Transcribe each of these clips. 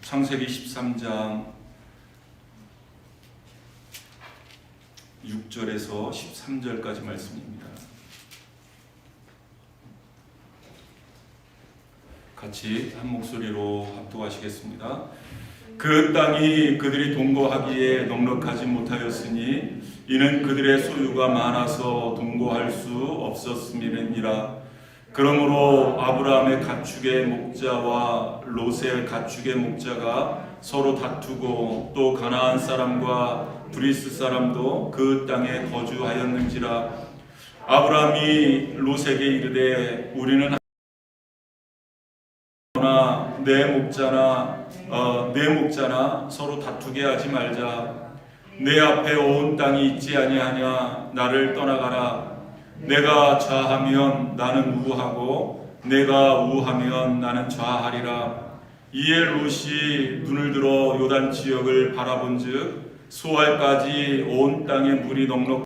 창세기 13장 6절에서 13절까지 말씀입니다. 같이 한 목소리로 합독하시겠습니다. 그 땅이 그들이 동거하기에 넉넉하지 못하였으니 이는 그들의 소유가 많아서 동거할 수 없었음이니라. 그러므로 아브라함의 가축의 목자와 롯의 가축의 목자가 서로 다투고 또 가나안 사람과 브리스 사람도 그 땅에 거주하였는지라. 아브라함이 롯에게 이르되 우리는 내 목자나 서로 다투게 하지 말자. 내 앞에 온 땅이 있지 아니하냐. 나를 떠나가라. 내가 좌하면 나는 우하고 내가 우하면 나는 좌하리라. 이에 롯이 눈을 들어 요단 지역을 바라본즉 수알까지 온 땅에 물이 넉넉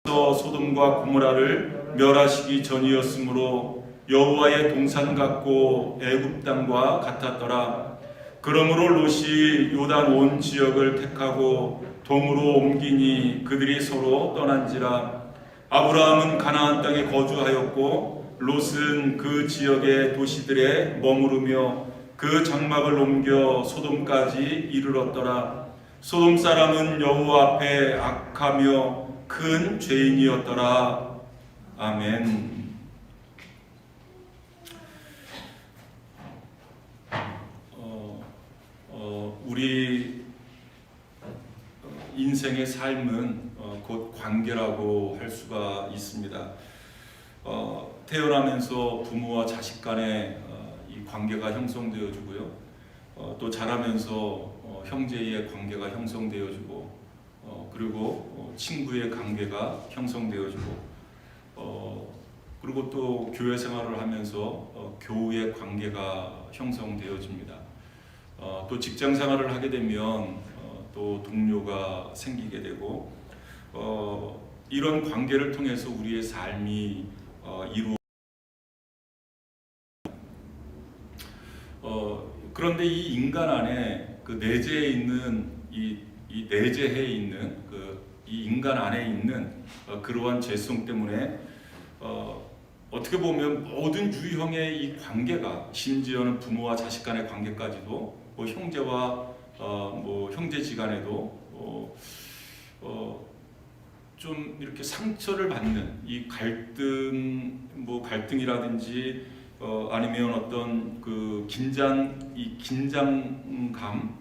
소돔과 고모라를 멸하시기 전이었으므로 여호와의 동산 같고 애굽 땅과 같았더라. 그러므로 롯이 요단 온 지역을 택하고 동으로 옮기니 그들이 서로 떠난지라. 아브라함은 가나안 땅에 거주하였고 롯은 그 지역의 도시들에 머무르며 그 장막을 옮겨 소돔까지 이르렀더라. 소돔 사람은 여호와 앞에 악하며 큰 죄인이었더라. 아멘. 우리 인생의 삶은 곧 관계라고 할 수가 있습니다. 태어나면서 부모와 자식 간의 이 관계가 형성되어지고요. 또 자라면서 형제의 관계가 형성되어지고 그리고 친구의 관계가 형성되어지고 그리고 또 교회 생활을 하면서 교우의 관계가 형성되어집니다. 또 직장 생활을 하게 되면 또 동료가 생기게 되고 이런 관계를 통해서 우리의 삶이 그런데 이 인간 안에 그 내재해 있는 이 내재해 있는 이 인간 안에 있는 그러한 죄성 때문에 어떻게 보면 모든 유형의 이 관계가 심지어는 부모와 자식 간의 관계까지도 형제와 형제지간에도 좀 이렇게 상처를 받는 이 갈등이라든지 아니면 어떤 그 긴장감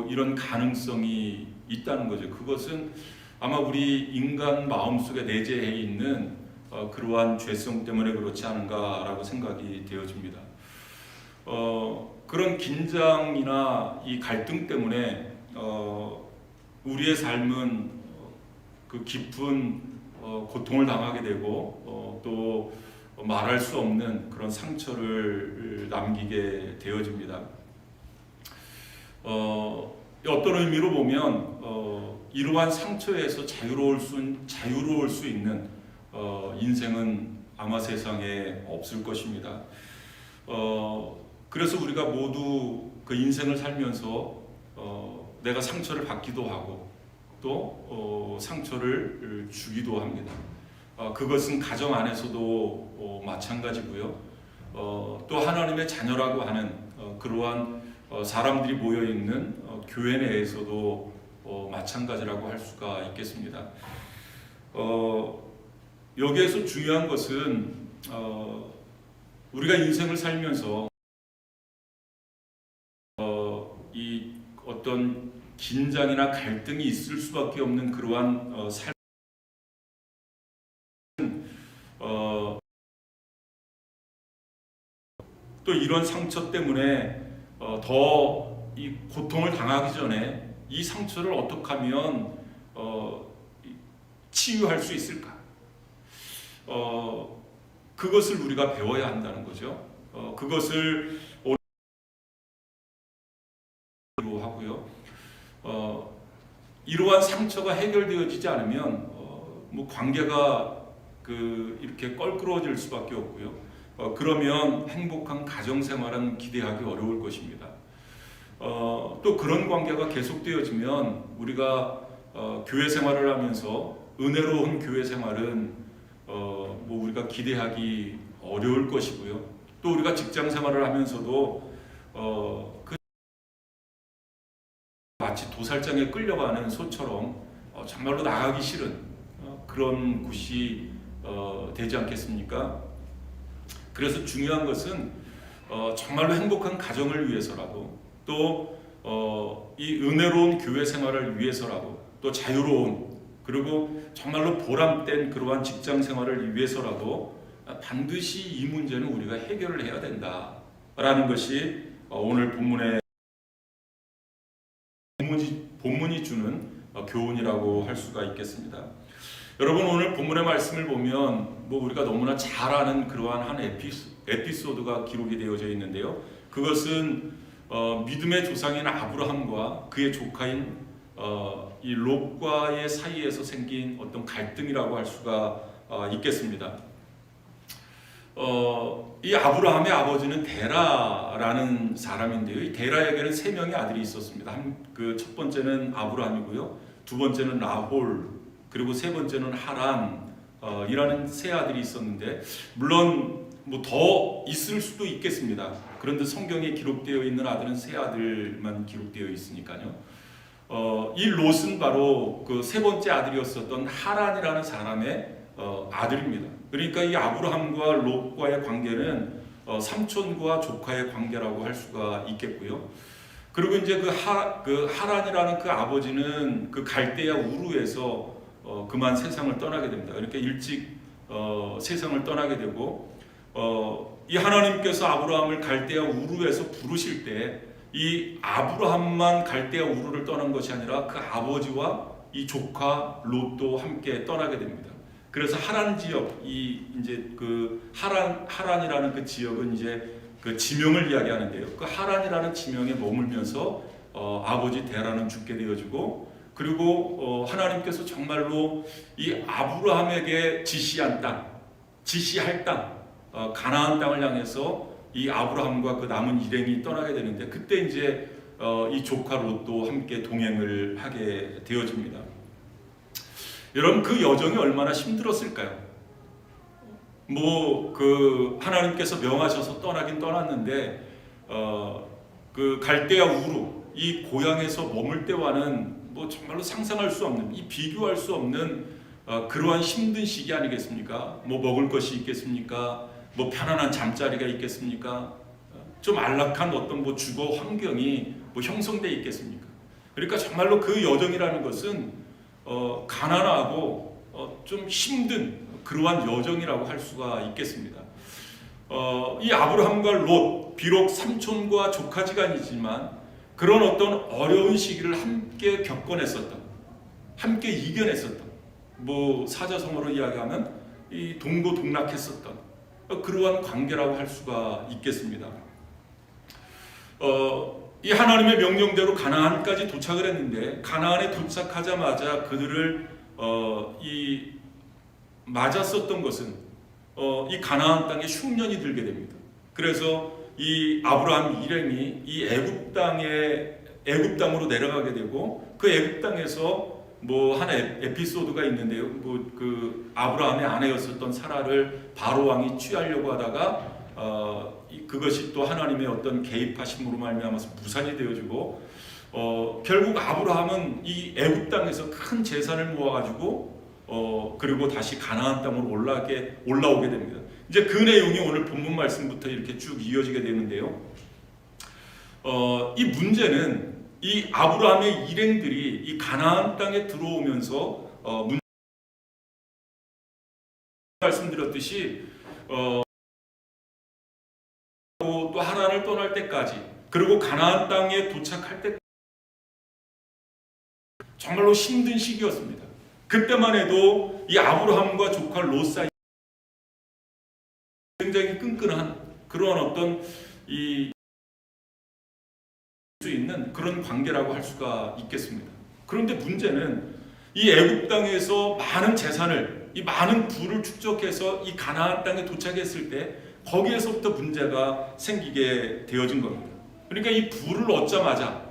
이런 가능성이 있다는 거죠. 그것은 아마 우리 인간 마음속에 내재해 있는 그러한 죄성 때문에 그렇지 않은가라고 생각이 되어집니다. 그런 긴장이나 이 갈등 때문에 우리의 삶은 그 깊은 고통을 당하게 되고 또 말할 수 없는 그런 상처를 남기게 되어집니다. 어떤 의미로 보면 이러한 상처에서 자유로울 수 있는 인생은 아마 세상에 없을 것입니다. 그래서 우리가 모두 그 인생을 살면서 내가 상처를 받기도 하고 또 상처를 주기도 합니다. 그것은 가정 안에서도 마찬가지고요. 또 하나님의 자녀라고 하는 그러한 사람들이 모여 있는 교회 내에서도 마찬가지라고 할 수가 있겠습니다. 여기에서 중요한 것은 우리가 인생을 살면서 이 어떤 긴장이나 갈등이 있을 수밖에 없는 그러한 삶. 또 이런 상처 때문에 더 이 고통을 당하기 전에 이 상처를 어떻게 하면 치유할 수 있을까? 그것을 우리가 배워야 한다는 거죠. 그것을 하고요. 이러한 상처가 해결되어지지 않으면 관계가 이렇게 껄끄러워질 수밖에 없고요. 그러면 행복한 가정생활은 기대하기 어려울 것입니다. 또 그런 관계가 계속되어지면 우리가 교회 생활을 하면서 은혜로운 교회 생활은 뭐 우리가 기대하기 어려울 것이고요. 또 우리가 직장 생활을 하면서도 그 마치 도살장에 끌려가는 소처럼 정말로 나가기 싫은 그런 곳이 되지 않겠습니까? 그래서 중요한 것은 정말로 행복한 가정을 위해서라도 또 이 은혜로운 교회 생활을 위해서라도 또 자유로운 그리고 정말로 보람된 그러한 직장 생활을 위해서라도 반드시 이 문제는 우리가 해결을 해야 된다라는 것이 오늘 본문이 주는 교훈이라고 할 수가 있겠습니다. 여러분, 오늘 본문의 말씀을 보면 뭐 우리가 너무나 잘 아는 그러한 한 에피소드가 기록이 되어져 있는데요. 그것은 믿음의 조상인 아브라함과 그의 조카인 이 롯과의 사이에서 생긴 어떤 갈등이라고 할 수가 있겠습니다. 이 아브라함의 아버지는 데라라는 사람인데요. 이 데라에게는 3명의 아들이 있었습니다. 그 첫 번째는 아브라함이고요. 두 번째는 나홀, 그리고 세 번째는 하란이라는 3 아들이 있었는데, 물론 뭐 더 있을 수도 있겠습니다. 그런데 성경에 기록되어 있는 아들은 3 아들만 기록되어 있으니까요. 이 롯은 바로 그 3번째 아들이었었던 하란이라는 사람의 아들입니다. 그러니까 이 아브라함과 롯과의 관계는 삼촌과 조카의 관계라고 할 수가 있겠고요. 그리고 이제 그 하란이라는 그 아버지는 그 갈대아 우르에서 그만 세상을 떠나게 됩니다. 그러니까 일찍 세상을 떠나게 되고, 이 하나님께서 아브라함을 갈대아 우르에서 부르실 때 이 아브라함만 갈대아 우르를 떠난 것이 아니라 그 아버지와 이 조카 롯도 함께 떠나게 됩니다. 그래서 하란 지역, 이제 그 하란이라는 그 지역은 이제 그 지명을 이야기하는데요. 그 하란이라는 지명에 머물면서 아버지 데라는 죽게 되어지고, 그리고 하나님께서 정말로 이 아브라함에게 지시할 땅, 가나안 땅을 향해서 이 아브라함과 그 남은 일행이 떠나게 되는데, 그때 이제 이 조카 롯도 함께 동행을 하게 되어집니다. 여러분, 그 여정이 얼마나 힘들었을까요? 뭐 그 하나님께서 명하셔서 떠나긴 떠났는데 그 갈대아 우르, 이 고향에서 머물 때와는 뭐 정말로 상상할 수 없는, 이 비교할 수 없는 그러한 힘든 시기 아니겠습니까? 뭐 먹을 것이 있겠습니까? 뭐 편안한 잠자리가 있겠습니까? 좀 안락한 어떤 뭐 주거 환경이 뭐 형성되어 있겠습니까? 그러니까 정말로 그 여정이라는 것은 가난하고 좀 힘든 그러한 여정이라고 할 수가 있겠습니다. 이 아브라함과 롯, 비록 삼촌과 조카지간이지만 그런 어떤 어려운 시기를 함께 겪어냈었던, 함께 이겨냈었던, 뭐 사자성어로 이야기하면 이 동고동락했었던 그러한 관계라고 할 수가 있겠습니다. 이 하나님의 명령대로 가나안까지 도착을 했는데, 가나안에 도착하자마자 그들을 맞았었던 것은 이 가나안 땅에 흉년이 들게 됩니다. 그래서 이 아브라함 일행이 이 애굽 땅으로 내려가게 되고, 그 애굽 땅에서 뭐 한 에피소드가 있는데요. 뭐 그 아브라함의 아내였었던 사라를 바로 왕이 취하려고 하다가 그것이 또 하나님의 어떤 개입하심으로 말미암아서 무산이 되어지고, 결국 아브라함은 이 애굽 땅에서 큰 재산을 모아가지고 그리고 다시 가나안 땅으로 올라오게 됩니다. 이제 그 내용이 오늘 본문 말씀부터 이렇게 쭉 이어지게 되는데요. 이 문제는 이 아브라함의 일행들이 이 가나안 땅에 들어오면서 말씀드렸듯이 또 하란을 떠날 때까지, 그리고 가나안 땅에 도착할 때 정말로 힘든 시기였습니다. 그때만 해도 이 아브라함과 조카 롯 사이 굉장히 끈끈한 그런 어떤 수 있는 그런 관계라고 할 수가 있겠습니다. 그런데 문제는 이 애굽 땅에서 많은 재산을, 이 많은 부를 축적해서 이 가나안 땅에 도착했을 때 거기에서부터 문제가 생기게 되어진 겁니다. 그러니까 이 부를 얻자마자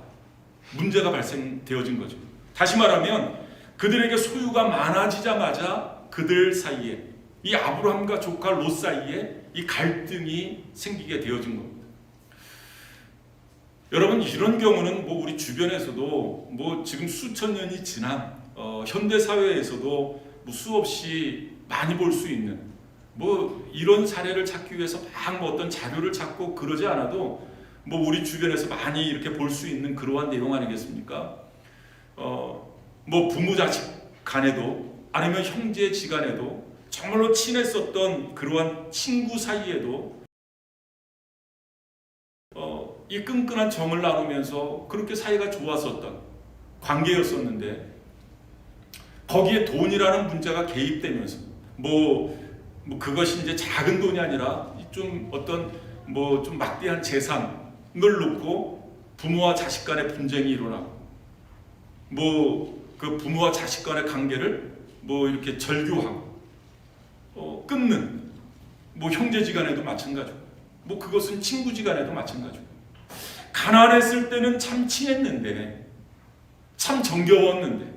문제가 발생되어진 거죠. 다시 말하면 그들에게 소유가 많아지자마자 그들 사이에, 이 아브라함과 조카 롯 사이에 이 갈등이 생기게 되어진 겁니다. 여러분, 이런 경우는 뭐 우리 주변에서도 뭐 지금 수천 년이 지난 현대 사회에서도 뭐 수없이 많이 볼 수 있는, 뭐 이런 사례를 찾기 위해서 막 뭐 어떤 자료를 찾고 그러지 않아도 뭐 우리 주변에서 많이 이렇게 볼 수 있는 그러한 내용 아니겠습니까? 뭐 부모 자식 간에도, 아니면 형제 지간에도, 정말로 친했었던 그러한 친구 사이에도 이 끈끈한 정을 나누면서 그렇게 사이가 좋았었던 관계였었는데, 거기에 돈이라는 문제가 개입되면서 뭐 그것이 이제 작은 돈이 아니라 좀 어떤 뭐 좀 막대한 재산을 놓고 부모와 자식 간의 분쟁이 일어나고, 뭐 그 부모와 자식 간의 관계를 뭐 이렇게 절교하고 끊는, 뭐 형제지간에도 마찬가지고, 뭐 그것은 친구지간에도 마찬가지고, 가난했을 때는 참 친했는데, 참 정겨웠는데,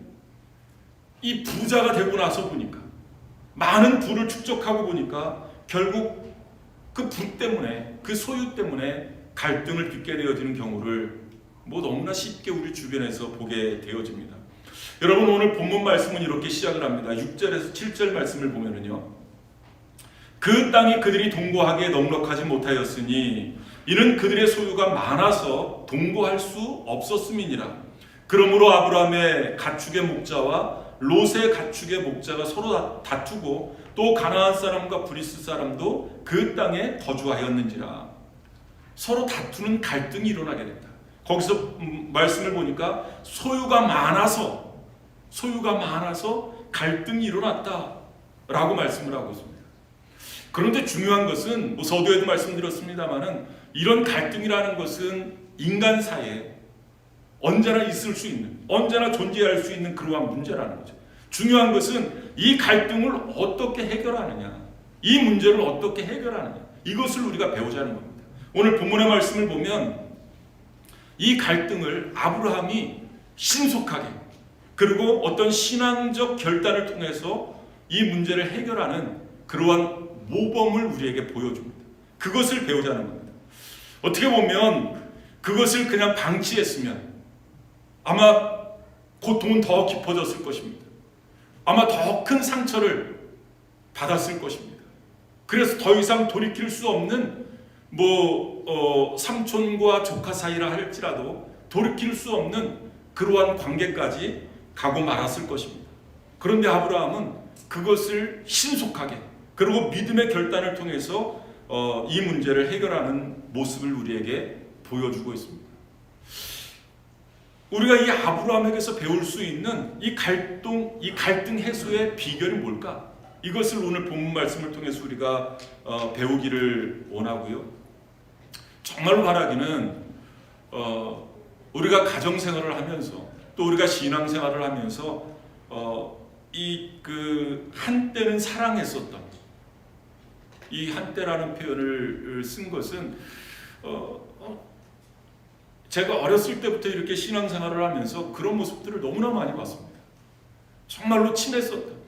이 부자가 되고 나서 보니까, 많은 부를 축적하고 보니까 결국 그 부 때문에, 그 소유 때문에 갈등을 빚게 되어지는 경우를 뭐 너무나 쉽게 우리 주변에서 보게 되어집니다. 여러분, 오늘 본문 말씀은 이렇게 시작을 합니다. 6절에서 7절 말씀을 보면은요, 그 땅이 그들이 동거하기에 넉넉하지 못하였으니 이는 그들의 소유가 많아서 동거할 수 없었음이니라. 그러므로 아브라함의 가축의 목자와 롯의 가축의 목자가 서로 다투고, 또 가나안 사람과 브리스 사람도 그 땅에 거주하였는지라. 서로 다투는 갈등이 일어나게 된다. 거기서 말씀을 보니까 소유가 많아서 갈등이 일어났다라고 말씀을 하고 있습니다. 그런데 중요한 것은, 뭐 서두에도 말씀드렸습니다만은, 이런 갈등이라는 것은 인간 사이에 언제나 있을 수 있는, 언제나 존재할 수 있는 그러한 문제라는 거죠. 중요한 것은 이 갈등을 어떻게 해결하느냐, 이 문제를 어떻게 해결하느냐, 이것을 우리가 배우자는 겁니다. 오늘 본문의 말씀을 보면 이 갈등을 아브라함이 신속하게, 그리고 어떤 신앙적 결단을 통해서 이 문제를 해결하는 그러한 모범을 우리에게 보여줍니다. 그것을 배우자는 겁니다. 어떻게 보면 그것을 그냥 방치했으면 아마 고통은 더 깊어졌을 것입니다. 아마 더 큰 상처를 받았을 것입니다. 그래서 더 이상 돌이킬 수 없는 삼촌과 조카 사이라 할지라도 돌이킬 수 없는 그러한 관계까지 가고 말았을 것입니다. 그런데 아브라함은 그것을 신속하게, 그리고 믿음의 결단을 통해서 이 문제를 해결하는 모습을 우리에게 보여주고 있습니다. 우리가 이 아브라함에게서 배울 수 있는 이 갈등 해소의 비결이 뭘까? 이것을 오늘 본문 말씀을 통해서 우리가 배우기를 원하고요. 정말로 바라기는 우리가 가정생활을 하면서, 또 우리가 신앙생활을 하면서 한때는 사랑했었던, 이 한때라는 표현을 쓴 것은 제가 어렸을 때부터 이렇게 신앙생활을 하면서 그런 모습들을 너무나 많이 봤습니다. 정말로 친했었던,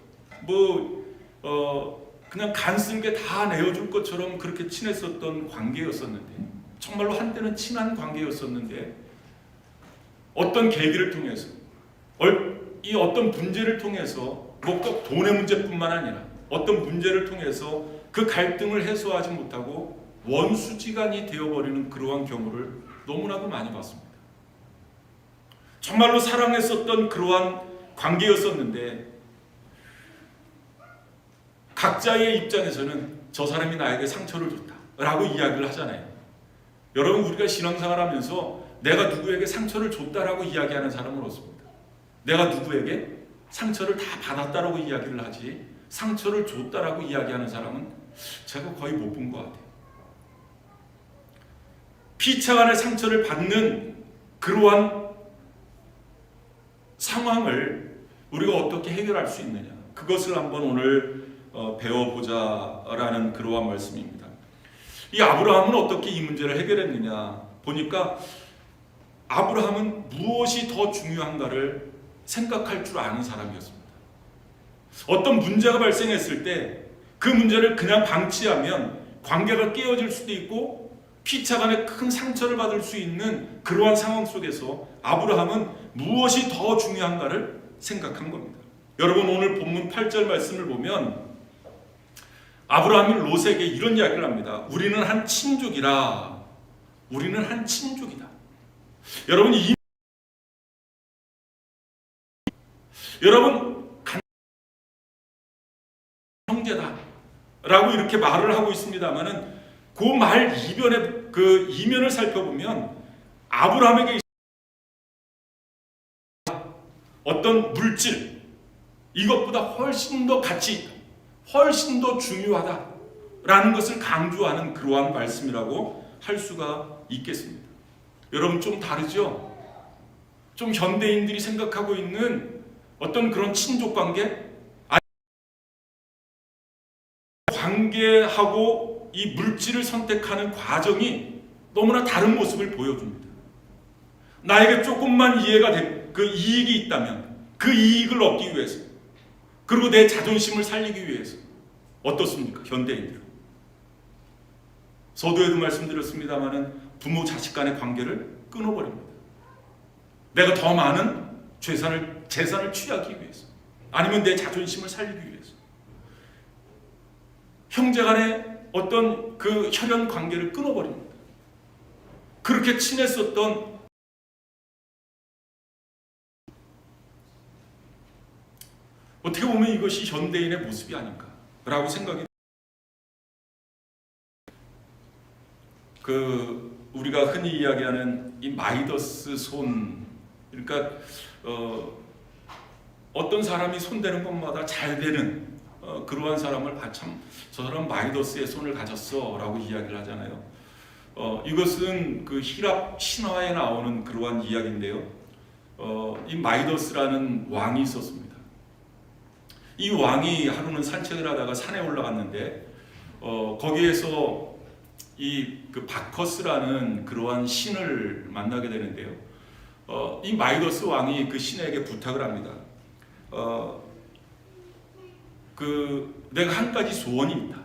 그냥 간 쓴 게 다 내어줄 것처럼 그렇게 친했었던 관계였었는데, 정말로 한때는 친한 관계였었는데, 어떤 계기를 통해서, 이 어떤 문제를 통해서, 꼭 돈의 문제뿐만 아니라 어떤 문제를 통해서 그 갈등을 해소하지 못하고 원수지간이 되어버리는 그러한 경우를 너무나도 많이 봤습니다. 정말로 사랑했었던 그러한 관계였었는데, 각자의 입장에서는 저 사람이 나에게 상처를 줬다라고 이야기를 하잖아요. 여러분, 우리가 신앙생활하면서 내가 누구에게 상처를 줬다라고 이야기하는 사람은 없습니다. 내가 누구에게 상처를 다 받았다라고 이야기를 하지, 상처를 줬다라고 이야기하는 사람은 제가 거의 못 본 것 같아요. 피차 간의 상처를 받는 그러한 상황을 우리가 어떻게 해결할 수 있느냐, 그것을 한번 오늘 배워보자라는 그러한 말씀입니다. 이 아브라함은 어떻게 이 문제를 해결했느냐 보니까 아브라함은 무엇이 더 중요한가를 생각할 줄 아는 사람이었습니다. 어떤 문제가 발생했을 때 그 문제를 그냥 방치하면 관계가 깨어질 수도 있고 피차간에 큰 상처를 받을 수 있는 그러한 상황 속에서 아브라함은 무엇이 더 중요한가를 생각한 겁니다. 여러분, 오늘 본문 8절 말씀을 보면 아브라함이 롯에게 이런 이야기를 합니다. 우리는 한 친족이라. 우리는 한 친족이다. 여러분, 여러분 형제다 라고 이렇게 말을 하고 있습니다만은 그 말 이변의 그 이면을 살펴보면 아브라함에게 어떤 물질 이것보다 훨씬 더 가치 있다, 훨씬 더 중요하다라는 것을 강조하는 그러한 말씀이라고 할 수가 있겠습니다. 여러분, 좀 다르죠? 좀 현대인들이 생각하고 있는 어떤 그런 친족 관계, 관계하고 이 물질을 선택하는 과정이 너무나 다른 모습을 보여줍니다. 나에게 조금만 이해가 된 그 이익이 있다면 그 이익을 얻기 위해서, 그리고 내 자존심을 살리기 위해서 어떻습니까? 현대인들은 서두에도 말씀드렸습니다마는 부모 자식 간의 관계를 끊어버립니다. 내가 더 많은 재산을 취하기 위해서, 아니면 내 자존심을 살리기 위해서 형제 간의 어떤 그 혈연 관계를 끊어버립니다. 그렇게 친했었던 어떻게 보면 이것이 현대인의 모습이 아닌가라고 생각이 우리가 흔히 이야기하는 이 마이더스 손, 그러니까 어떤 사람이 손대는 것마다 잘 되는 그러한 사람을 참 저 사람 마이더스의 손을 가졌어 라고 이야기를 하잖아요. 이것은 그 히랍 신화에 나오는 그러한 이야기인데요. 이 마이더스라는 왕이 있었습니다. 이 왕이 하루는 산책을 하다가 산에 올라갔는데 거기에서 그 바커스라는 그러한 신을 만나게 되는데요. 이 마이더스 왕이 그 신에게 부탁을 합니다. 내가 한 가지 소원이 있다.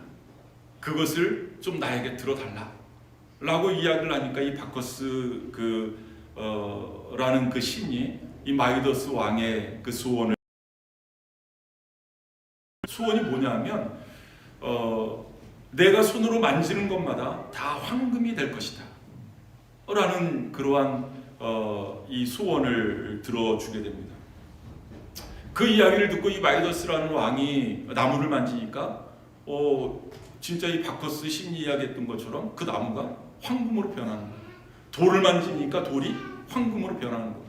그것을 좀 나에게 들어달라. 라고 이야기를 하니까 이 바커스 라는 그 신이 이 마이더스 왕의 그 소원이 뭐냐면 내가 손으로 만지는 것마다 다 황금이 될 것이다 라는 그러한 이 소원을 들어주게 됩니다. 그 이야기를 듣고 이 마이더스라는 왕이 나무를 만지니까 진짜 이 바커스 신이 이야기했던 것처럼 그 나무가 황금으로 변하는 거예요. 돌을 만지니까 돌이 황금으로 변하는 거예요.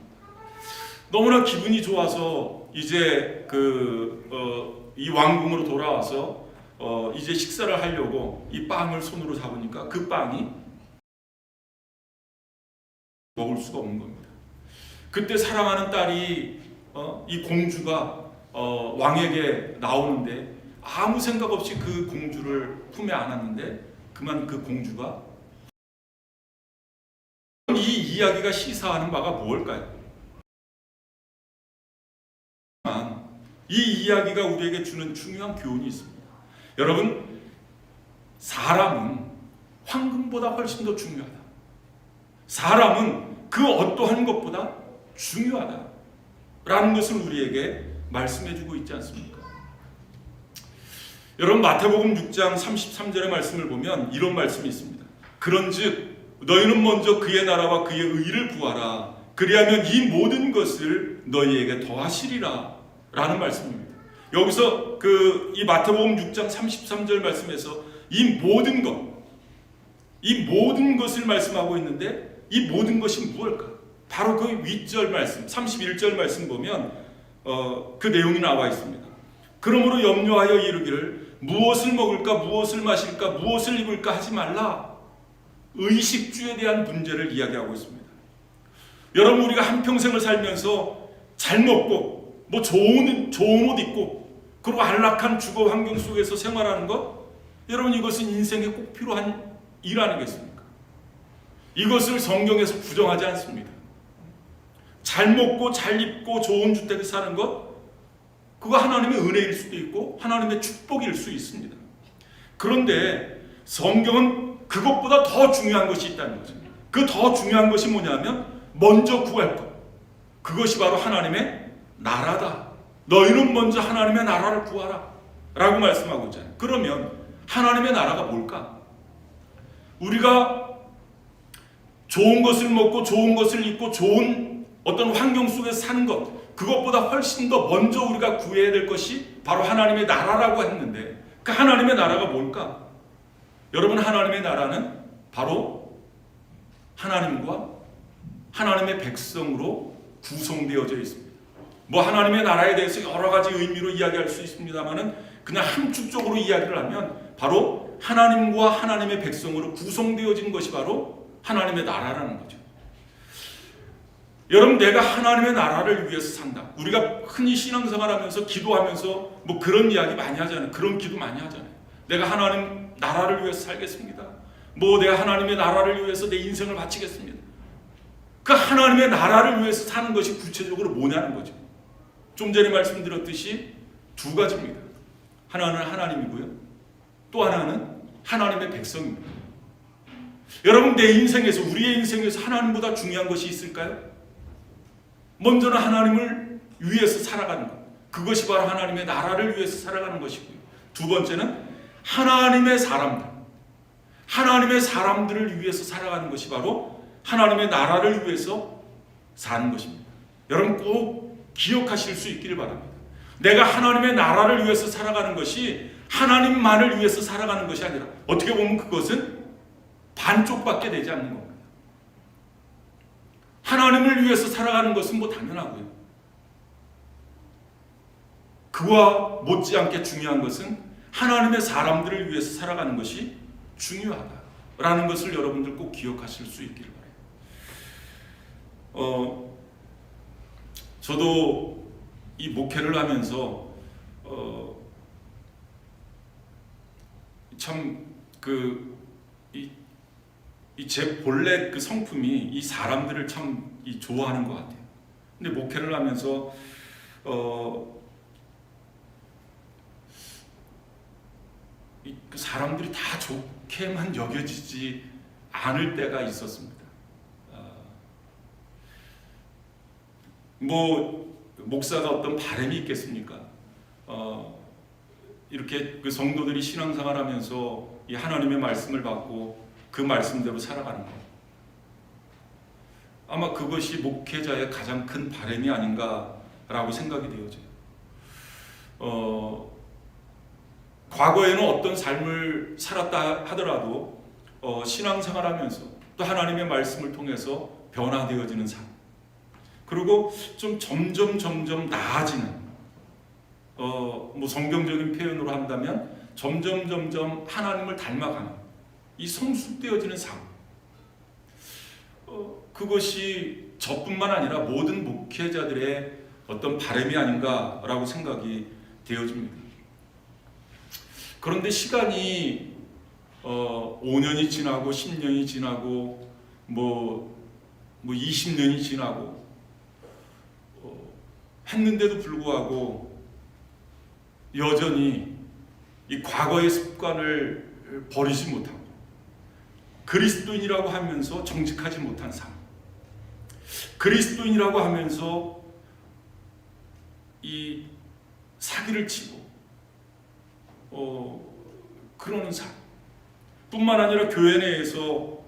너무나 기분이 좋아서 이제 이 왕궁으로 돌아와서 이제 식사를 하려고 이 빵을 손으로 잡으니까 그 빵이 먹을 수가 없는 겁니다. 그때 사랑하는 딸이 이 공주가 왕에게 나오는데 아무 생각 없이 그 공주를 품에 안았는데 그만 그 공주가 이 이야기가 시사하는 바가 무엇일까요? 이 이야기가 우리에게 주는 중요한 교훈이 있습니다. 여러분, 사람은 황금보다 훨씬 더 중요하다. 사람은 그 어떠한 것보다 중요하다 라는 것을 우리에게 말씀해주고 있지 않습니까? 여러분, 마태복음 6장 33절의 말씀을 보면 이런 말씀이 있습니다. 그런즉 너희는 먼저 그의 나라와 그의 의를 구하라. 그리하면 이 모든 것을 너희에게 더하시리라 라는 말씀입니다. 여기서 이 마태복음 6장 33절 말씀에서 이 모든 것을 말씀하고 있는데 이 모든 것이 무엇일까? 바로 그 윗절 말씀 31절 말씀 보면 그 내용이 나와 있습니다. 그러므로 염려하여 이르기를 무엇을 먹을까 무엇을 마실까 무엇을 입을까 하지 말라. 의식주에 대한 문제를 이야기하고 있습니다. 여러분, 우리가 한평생을 살면서 잘 먹고 뭐 좋은 옷 입고 그리고 안락한 주거 환경 속에서 생활하는 것, 여러분, 이것은 인생에 꼭 필요한 일 아니겠습니까? 이것을 성경에서 부정하지 않습니다. 잘 먹고 잘 입고 좋은 주택에 사는 것, 그거 하나님의 은혜일 수도 있고 하나님의 축복일 수 있습니다. 그런데 성경은 그것보다 더 중요한 것이 있다는 거죠. 그 더 중요한 것이 뭐냐면 먼저 구할 것, 그것이 바로 하나님의 나라다. 너희는 먼저 하나님의 나라를 구하라 라고 말씀하고 있잖아요. 그러면 하나님의 나라가 뭘까? 우리가 좋은 것을 먹고 좋은 것을 입고 좋은 어떤 환경 속에서 사는 것, 그것보다 훨씬 더 먼저 우리가 구해야 될 것이 바로 하나님의 나라라고 했는데, 그 하나님의 나라가 뭘까? 여러분, 하나님의 나라는 바로 하나님과 하나님의 백성으로 구성되어져 있습니다. 뭐 하나님의 나라에 대해서 여러 가지 의미로 이야기할 수 있습니다만은 그냥 함축적으로 이야기를 하면 바로 하나님과 하나님의 백성으로 구성되어진 것이 바로 하나님의 나라라는 거죠. 여러분, 내가 하나님의 나라를 위해서 산다. 우리가 흔히 신앙생활하면서 기도하면서 뭐 그런 이야기 많이 하잖아요. 그런 기도 많이 하잖아요. 내가 하나님 나라를 위해서 살겠습니다. 뭐 내가 하나님의 나라를 위해서 내 인생을 바치겠습니다. 그 하나님의 나라를 위해서 사는 것이 구체적으로 뭐냐는 거죠. 좀 전에 말씀드렸듯이 두 가지입니다. 하나는 하나님이고요, 또 하나는 하나님의 백성입니다. 여러분, 내 인생에서, 우리의 인생에서 하나님보다 중요한 것이 있을까요? 먼저는 하나님을 위해서 살아가는 것, 그것이 바로 하나님의 나라를 위해서 살아가는 것이고요. 두 번째는 하나님의 사람들, 하나님의 사람들을 위해서 살아가는 것이 바로 하나님의 나라를 위해서 사는 것입니다. 여러분, 꼭 기억하실 수 있기를 바랍니다. 내가 하나님의 나라를 위해서 살아가는 것이 하나님만을 위해서 살아가는 것이 아니라 어떻게 보면 그것은 반쪽밖에 되지 않는 겁니다. 하나님을 위해서 살아가는 것은 뭐 당연하고요, 그와 못지않게 중요한 것은 하나님의 사람들을 위해서 살아가는 것이 중요하다라는 것을 여러분들 꼭 기억하실 수 있기를 바라요. 저도 이 목회를 하면서 참 제 본래 그 성품이 이 사람들을 참 좋아하는 것 같아요. 근데 목회를 하면서 그 사람들이 다 좋게만 여겨지지 않을 때가 있었습니다. 뭐 목사가 어떤 바람이 있겠습니까? 이렇게 그 성도들이 신앙생활하면서 이 하나님의 말씀을 받고 그 말씀대로 살아가는 것, 아마 그것이 목회자의 가장 큰 바람이 아닌가라고 생각이 되어져요. 과거에는 어떤 삶을 살았다 하더라도 신앙생활하면서 또 하나님의 말씀을 통해서 변화되어지는 삶, 그리고 좀 점점 나아지는, 뭐 성경적인 표현으로 한다면 점점 하나님을 닮아가는 이 성숙되어지는 삶, 그것이 저뿐만 아니라 모든 목회자들의 어떤 바람이 아닌가라고 생각이 되어집니다. 그런데 시간이 5년이 지나고 10년이 지나고 뭐 20년이 지나고 했는데도 불구하고 여전히 이 과거의 습관을 버리지 못하고 그리스도인이라고 하면서 정직하지 못한 삶, 그리스도인이라고 하면서 이 사기를 치고 그러는 삶 뿐만 아니라 교회 내에서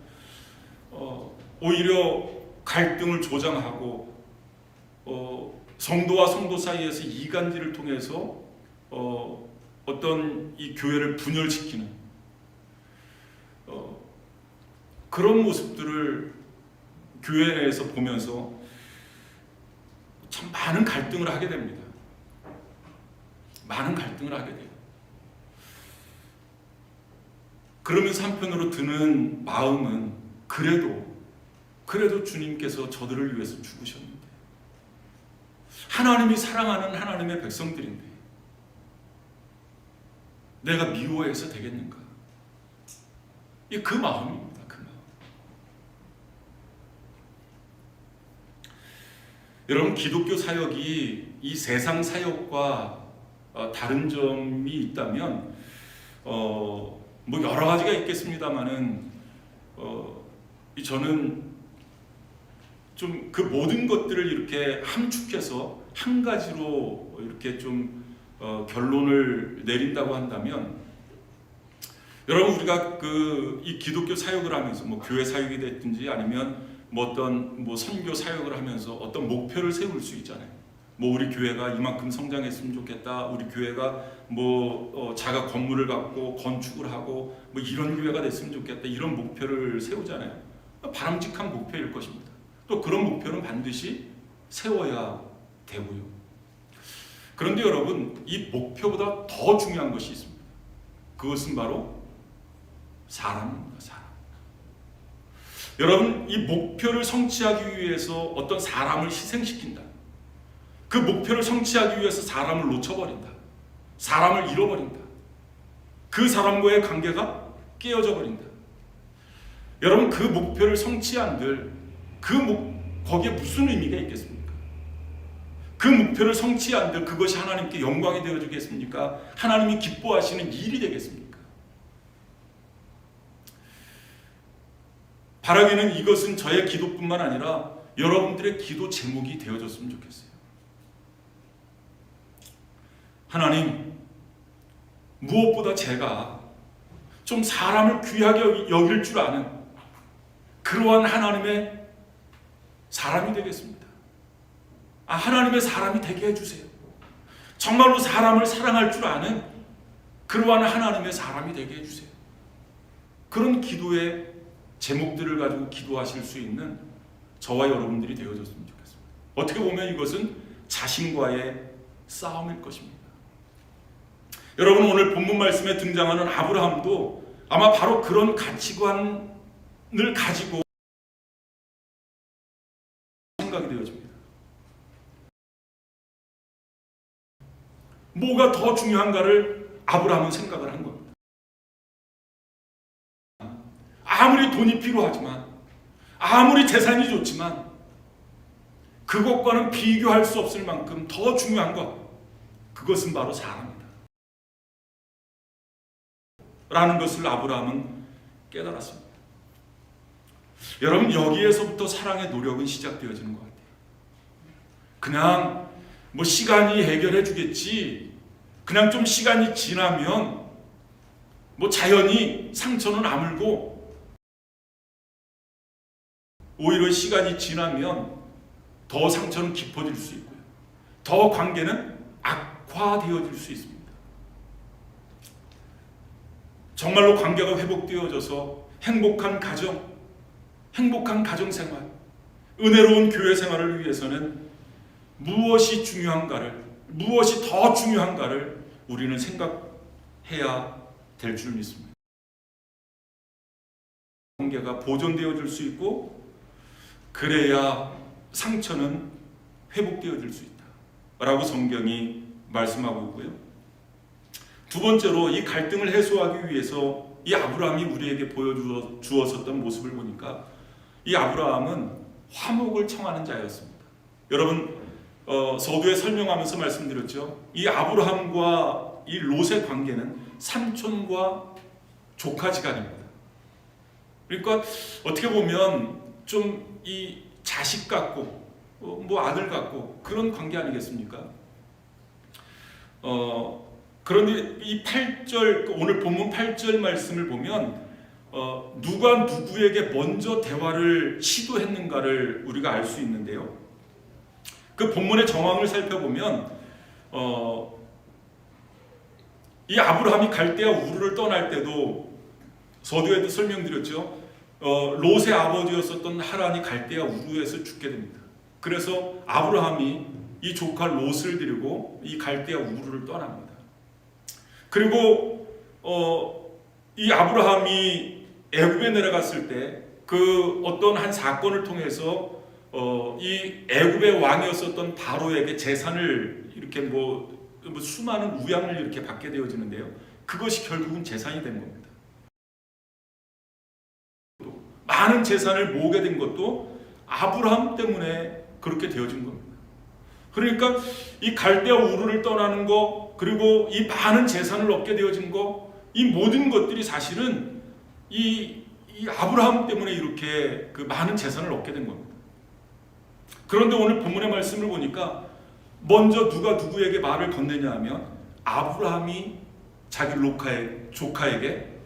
오히려 갈등을 조장하고 성도와 성도 사이에서 이간질을 통해서 어떤 이 교회를 분열시키는 그런 모습들을 교회 내에서 보면서 참 많은 갈등을 하게 됩니다. 많은 갈등을 하게 돼요. 그러면서 한편으로 드는 마음은 그래도 주님께서 저들을 위해서 죽으셨는데, 하나님이 사랑하는 하나님의 백성들인데 내가 미워해서 되겠는가? 그 마음입니다. 그 마음. 여러분, 기독교 사역이 이 세상 사역과 다른 점이 있다면 뭐 여러 가지가 있겠습니다만은 저는 좀 그 모든 것들을 이렇게 함축해서 한 가지로 이렇게 좀 결론을 내린다고 한다면, 여러분, 우리가 이 기독교 사역을 하면서 뭐 교회 사역이 됐든지 아니면 뭐 어떤 뭐 선교 사역을 하면서 어떤 목표를 세울 수 있잖아요. 뭐 우리 교회가 이만큼 성장했으면 좋겠다. 우리 교회가 뭐 자가 건물을 갖고 건축을 하고 뭐 이런 교회가 됐으면 좋겠다. 이런 목표를 세우잖아요. 바람직한 목표일 것입니다. 또 그런 목표는 반드시 세워야 되고요. 그런데 여러분, 이 목표보다 더 중요한 것이 있습니다. 그것은 바로 사람입니다. 사람. 여러분, 이 목표를 성취하기 위해서 어떤 사람을 희생시킨다. 그 목표를 성취하기 위해서 사람을 놓쳐버린다. 사람을 잃어버린다. 그 사람과의 관계가 깨어져 버린다. 여러분, 그 목표를 성취한들 거기에 무슨 의미가 있겠습니까? 그 목표를 성취한들 그것이 하나님께 영광이 되어주겠습니까? 하나님이 기뻐하시는 일이 되겠습니까? 바라기는 이것은 저의 기도뿐만 아니라 여러분들의 기도 제목이 되어졌으면 좋겠어요. 하나님, 무엇보다 제가 좀 사람을 귀하게 여길 줄 아는 그러한 하나님의 사람이 되겠습니다. 하나님의 사람이 되게 해주세요. 정말로 사람을 사랑할 줄 아는 그러한 하나님의 사람이 되게 해주세요. 그런 기도의 제목들을 가지고 기도하실 수 있는 저와 여러분들이 되어졌으면 좋겠습니다. 어떻게 보면 이것은 자신과의 싸움일 것입니다. 여러분, 오늘 본문 말씀에 등장하는 아브라함도 아마 바로 그런 가치관을 가지고 생각이 되어집니다. 뭐가 더 중요한가를 아브라함은 생각을 한 겁니다. 아무리 돈이 필요하지만, 아무리 재산이 좋지만 그것과는 비교할 수 없을 만큼 더 중요한 것, 그것은 바로 사람이다 라는 것을 아브라함은 깨달았습니다. 여러분, 여기에서부터 사랑의 노력은 시작되어지는 것 같아요. 그냥 뭐 시간이 해결해 주겠지, 그냥 좀 시간이 지나면 뭐 자연히 상처는 아물고, 오히려 시간이 지나면 더 상처는 깊어질 수 있고요. 더 관계는 악화되어질 수 있습니다. 정말로 관계가 회복되어져서 행복한 가정, 행복한 가정생활, 은혜로운 교회 생활을 위해서는 무엇이 중요한가를, 무엇이 더 중요한가를 우리는 생각해야 될 줄 믿습니다. 관계가 보존되어질 수 있고, 그래야 상처는 회복되어질 수 있다 라고 성경이 말씀하고 있고요. 두 번째로, 이 갈등을 해소하기 위해서 이 아브라함이 우리에게 보여주었었던 모습을 보니까 이 아브라함은 화목을 청하는 자였습니다. 여러분, 서두에 설명하면서 말씀드렸죠. 이 아브라함과 이 롯의 관계는 삼촌과 조카지간입니다. 그러니까 어떻게 보면 좀 이 자식 같고 뭐 아들 같고 그런 관계 아니겠습니까? 그런데 이 8절, 오늘 본문 8절 말씀을 보면 누가 누구에게 먼저 대화를 시도했는가를 우리가 알 수 있는데요. 그 본문의 정황을 살펴보면 이 아브라함이 갈대아 우르를 떠날 때도 서두에도 설명드렸죠. 롯의 아버지였었던 하란이 갈대아 우르에서 죽게 됩니다. 그래서 아브라함이 이 조카 롯을 데리고 이 갈대아 우르를 떠납니다. 그리고 이 아브라함이 애굽에 내려갔을 때 그 어떤 한 사건을 통해서 이 애굽의 왕이었었던 바로에게 재산을 이렇게 뭐 수많은 우양을 이렇게 받게 되어지는데요. 그것이 결국은 재산이 된 겁니다. 많은 재산을 모으게 된 것도 아브라함 때문에 그렇게 되어진 겁니다. 그러니까 이 갈대아 우르를 떠나는 거, 그리고 이 많은 재산을 얻게 되어진 거, 이 모든 것들이 사실은 이 아브라함 때문에 이렇게 그 많은 재산을 얻게 된 겁니다. 그런데 오늘 본문의 말씀을 보니까 먼저 누가 누구에게 말을 건네냐 하면 아브라함이 자기 조카에게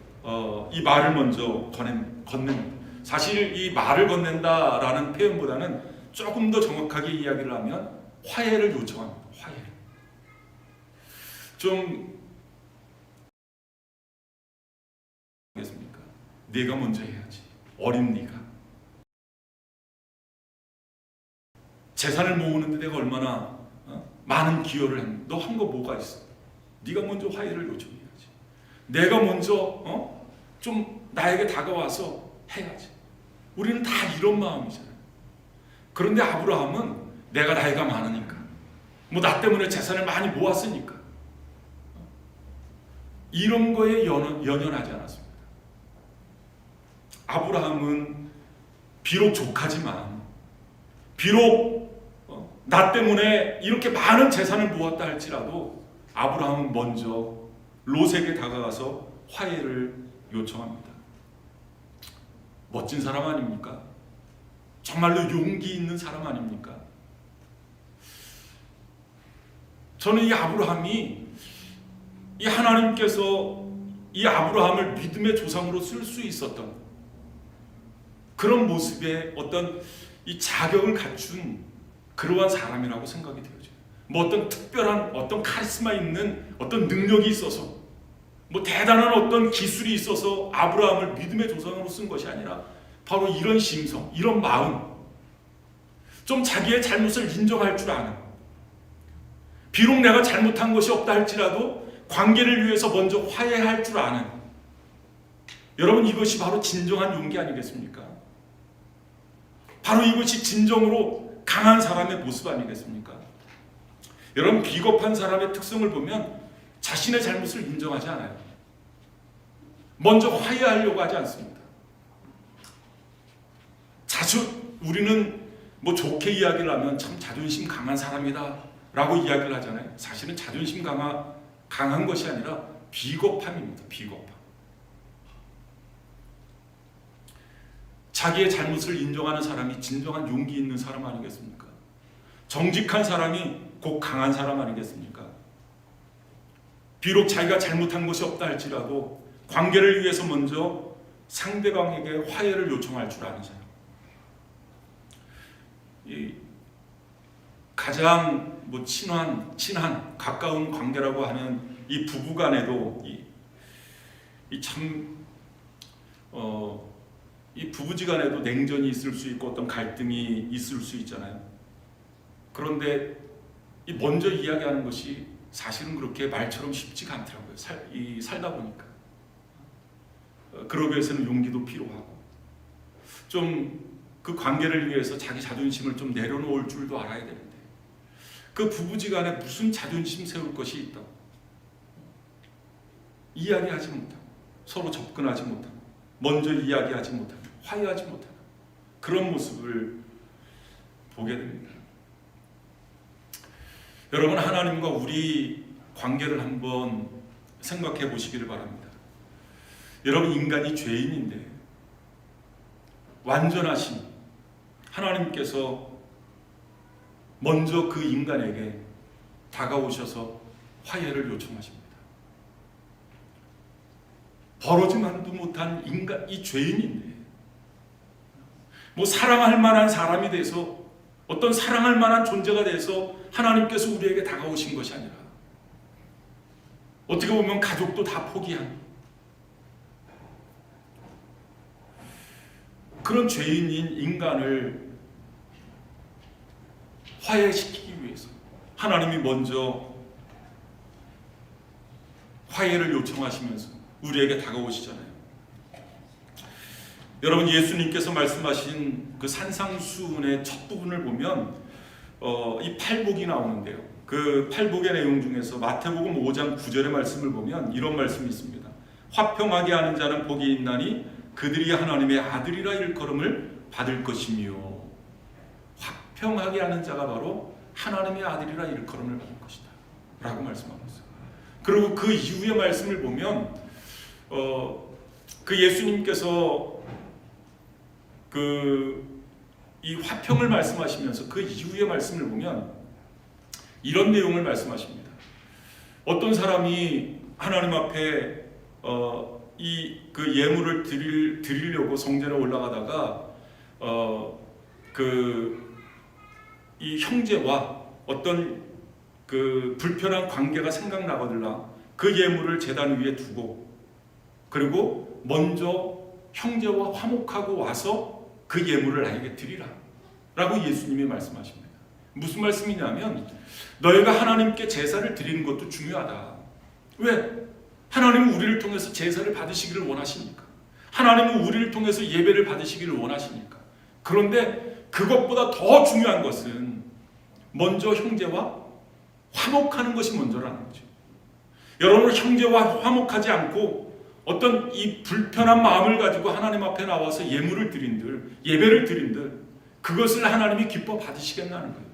이 말을 먼저 건넵니다. 사실 이 말을 건넨다라는 표현보다는 조금 더 정확하게 이야기를 하면 화해를 요청합니다. 화해. 좀 알겠습니까? 네가 먼저 해야지. 어린 네가. 재산을 모으는데 내가 얼마나 많은 기여를 했는데 너 한 거 뭐가 있어? 네가 먼저 화해를 요청해야지. 내가 먼저 좀 나에게 다가와서 해야지. 우리는 다 이런 마음이잖아요. 그런데 아브라함은 내가 나이가 많으니까, 뭐 나 때문에 재산을 많이 모았으니까 이런 거에 연연하지 않았습니다. 아브라함은 비록 조카지만, 비록 나 때문에 이렇게 많은 재산을 모았다 할지라도 아브라함은 먼저 롯에게 다가가서 화해를 요청합니다. 멋진 사람 아닙니까? 정말로 용기 있는 사람 아닙니까? 저는 이 아브라함이, 이 하나님께서 이 아브라함을 믿음의 조상으로 쓸 수 있었던 그런 모습의 어떤 이 자격을 갖춘 그러한 사람이라고 생각이 되어져요. 뭐 어떤 특별한 어떤 카리스마 있는 어떤 능력이 있어서, 뭐 대단한 어떤 기술이 있어서 아브라함을 믿음의 조상으로 쓴 것이 아니라 바로 이런 심성, 이런 마음, 좀 자기의 잘못을 인정할 줄 아는, 비록 내가 잘못한 것이 없다 할지라도 관계를 위해서 먼저 화해할 줄 아는, 여러분 이것이 바로 진정한 용기 아니겠습니까? 바로 이것이 진정으로 강한 사람의 모습 아니겠습니까? 여러분 비겁한 사람의 특성을 보면 자신의 잘못을 인정하지 않아요. 먼저 화해하려고 하지 않습니다. 우리는 뭐 좋게 이야기를 하면 참 자존심 강한 사람이다 라고 이야기를 하잖아요. 사실은 자존심 강한 것이 아니라 비겁함입니다. 비겁함. 자기의 잘못을 인정하는 사람이 진정한 용기 있는 사람 아니겠습니까? 정직한 사람이 곧 강한 사람 아니겠습니까? 비록 자기가 잘못한 것이 없다 할지라도 관계를 위해서 먼저 상대방에게 화해를 요청할 줄 아는 사람. 가장 친한 가까운 관계라고 하는 이 부부간에도 이 부부지간에도 냉전이 있을 수 있고 어떤 갈등이 있을 수 있잖아요. 그런데 이 먼저 이야기하는 것이 사실은 그렇게 말처럼 쉽지가 않더라고요. 살다 보니까. 그러기 위해서는 용기도 필요하고, 좀 그 관계를 위해서 자기 자존심을 좀 내려놓을 줄도 알아야 되는데, 그 부부지간에 무슨 자존심 세울 것이 있다. 이야기하지 못하고, 서로 접근하지 못하고, 먼저 이야기하지 못하고, 화해하지 못하고, 그런 모습을 보게 됩니다. 여러분, 하나님과 우리 관계를 한번 생각해 보시기를 바랍니다. 여러분, 인간이 죄인인데 완전하신 하나님께서 먼저 그 인간에게 다가오셔서 화해를 요청하십니다. 벌어지만도 못한 인간, 이 죄인인데 뭐 사랑할 만한 사람이 돼서, 어떤 사랑할 만한 존재가 돼서 하나님께서 우리에게 다가오신 것이 아니라 어떻게 보면 가족도 다 포기한 그런 죄인인 인간을 화해시키기 위해서 하나님이 먼저 화해를 요청하시면서 우리에게 다가오시잖아요. 여러분, 예수님께서 말씀하신 그 산상수훈의 첫 부분을 보면 이 팔복이 나오는데요. 그 팔복의 내용 중에서 마태복음 5장 9절의 말씀을 보면 이런 말씀이 있습니다. 화평하게 하는 자는 복이 있나니 그들이 하나님의 아들이라 일컬음을 받을 것이며 화평하게 하는 자가 바로 하나님의 아들이라 일컬음을 받을 것이다 라고 말씀하고 있어요. 그리고 그 이후의 말씀을 보면 그 예수님께서 이 화평을 말씀하시면서 그 이후의 말씀을 보면 이런 내용을 말씀하십니다. 어떤 사람이 하나님 앞에 그 예물을 드리려고 성전에 올라가다가 이 형제와 어떤 그 불편한 관계가 생각나거들라 그 예물을 제단 위에 두고 그리고 먼저 형제와 화목하고 와서 그 예물을 나에게 드리라 라고 예수님이 말씀하십니다. 무슨 말씀이냐면 너희가 하나님께 제사를 드리는 것도 중요하다. 왜? 하나님은 우리를 통해서 제사를 받으시기를 원하시니까. 하나님은 우리를 통해서 예배를 받으시기를 원하시니까. 그런데 그것보다 더 중요한 것은 먼저 형제와 화목하는 것이 먼저라는 거죠. 여러분, 형제와 화목하지 않고 어떤 이 불편한 마음을 가지고 하나님 앞에 나와서 예물을 드린들, 예배를 드린들 그것을 하나님이 기뻐 받으시겠다는 거예요.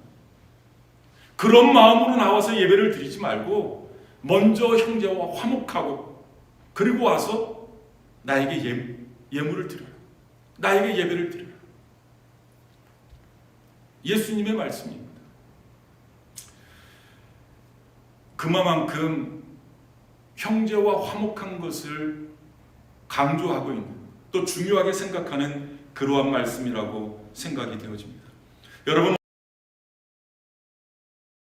그런 마음으로 나와서 예배를 드리지 말고 먼저 형제와 화목하고 그리고 와서 나에게 예물을 드려라. 나에게 예배를 드려라. 예수님의 말씀입니다. 그만큼 형제와 화목한 것을 강조하고 있는 또 중요하게 생각하는 그러한 말씀이라고 생각이 되어집니다. 여러분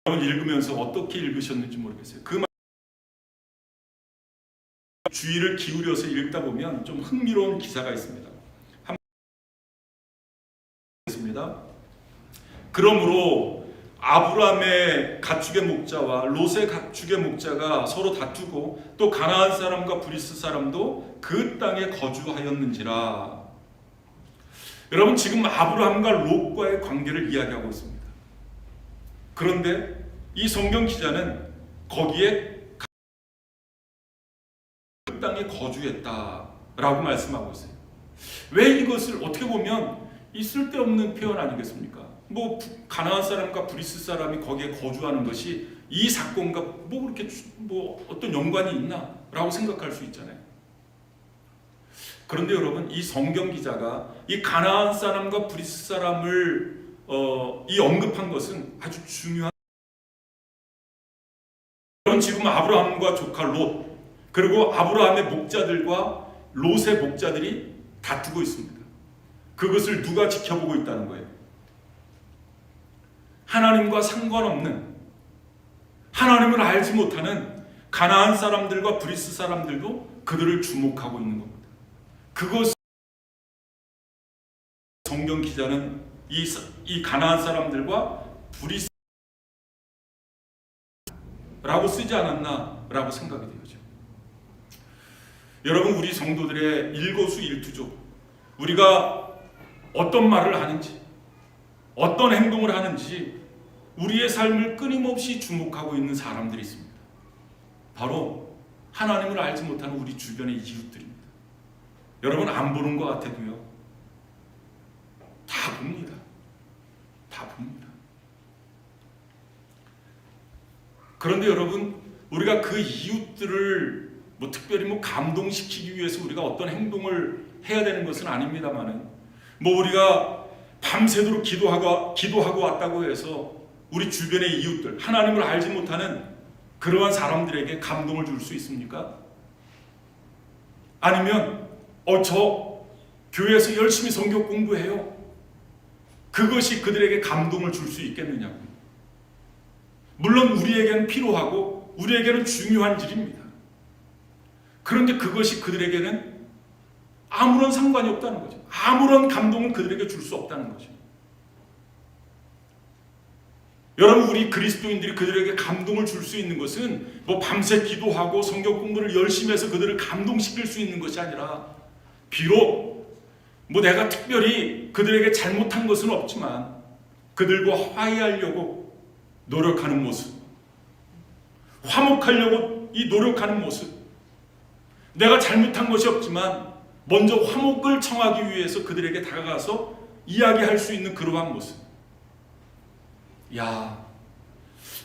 읽으면서 어떻게 읽으셨는지 모르겠어요. 그 주의를 기울여서 읽다 보면 좀 흥미로운 기사가 있습니다. 한번 읽겠습니다. 그러므로 아브라함의 가축의 목자와 롯의 가축의 목자가 서로 다투고 또 가나안 사람과 브리스 사람도 그 땅에 거주하였는지라. 여러분 지금 아브라함과 롯과의 관계를 이야기하고 있습니다. 그런데 이 성경 기자는 거기에 그 땅에 거주했다라고 말씀하고 있어요. 왜 이것을 어떻게 보면 이 쓸데없는 표현 아니겠습니까? 뭐 가나안 사람과 브리스 사람이 거기에 거주하는 것이 이 사건과 뭐 그렇게 뭐 어떤 연관이 있나라고 생각할 수 있잖아요. 그런데 여러분 이 성경 기자가 이 가나안 사람과 브리스 사람을 이 언급한 것은 아주 중요한. 지금 아브라함과 조카 롯 그리고 아브라함의 목자들과 롯의 목자들이 다투고 있습니다. 그것을 누가 지켜보고 있다는 거예요? 하나님과 상관없는, 하나님을 알지 못하는 가나안 사람들과 브리스 사람들도 그들을 주목하고 있는 겁니다. 그것을 성경 기자는 이 가나안 사람들과 브리스 라고 쓰지 않았나라고 생각이 되죠. 여러분 우리 성도들의 일거수일투족, 우리가 어떤 말을 하는지 어떤 행동을 하는지 우리의 삶을 끊임없이 주목하고 있는 사람들이 있습니다. 바로 하나님을 알지 못하는 우리 주변의 이웃들입니다. 여러분 안 보는 것 같아도요 다 봅니다. 다 봅니다. 그런데 여러분 우리가 그 이웃들을 특별히 감동시키기 위해서 우리가 어떤 행동을 해야 되는 것은 아닙니다만은 우리가 밤새도록 기도하고 왔다고 해서 우리 주변의 이웃들, 하나님을 알지 못하는 그러한 사람들에게 감동을 줄 수 있습니까? 아니면 저 교회에서 열심히 성경 공부해요. 그것이 그들에게 감동을 줄 수 있겠느냐고. 물론 우리에게는 필요하고 우리에게는 중요한 일입니다. 그런데 그것이 그들에게는 아무런 상관이 없다는 거죠. 아무런 감동을 그들에게 줄 수 없다는 거죠. 여러분 우리 그리스도인들이 그들에게 감동을 줄 수 있는 것은 밤새 기도하고 성경 공부를 열심히 해서 그들을 감동시킬 수 있는 것이 아니라 비록 내가 특별히 그들에게 잘못한 것은 없지만 그들과 화해하려고 노력하는 모습, 화목하려고 이 노력하는 모습, 내가 잘못한 것이 없지만 먼저 화목을 청하기 위해서 그들에게 다가가서 이야기할 수 있는 그러한 모습. 야,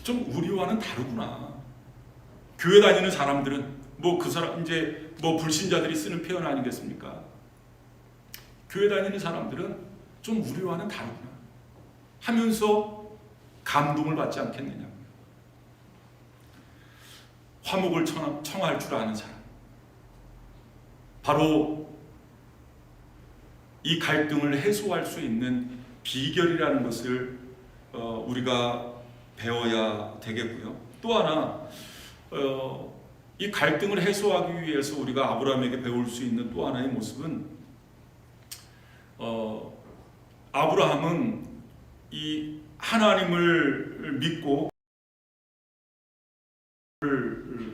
좀 우리와는 다르구나. 교회 다니는 사람들은 그 사람 이제 불신자들이 쓰는 표현 아니겠습니까? 교회 다니는 사람들은 좀 우리와는 다르구나 하면서 감동을 받지 않겠느냐. 화목을 청할 줄 아는 사람, 바로 이 갈등을 해소할 수 있는 비결이라는 것을 우리가 배워야 되겠고요. 또 하나, 이 갈등을 해소하기 위해서 우리가 아브라함에게 배울 수 있는 또 하나의 모습은, 아브라함은 이 하나님을 믿고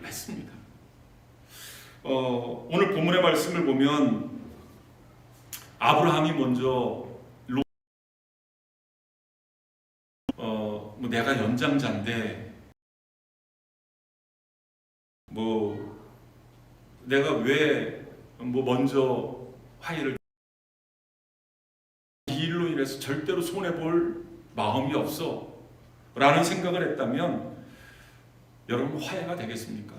했습니다. 오늘 본문의 말씀을 보면 아브라함이 먼저 내가 연장자인데 내가 왜 먼저 화해를, 이 일로 인해서 절대로 손해볼 마음이 없어 라는 생각을 했다면 여러분, 화해가 되겠습니까?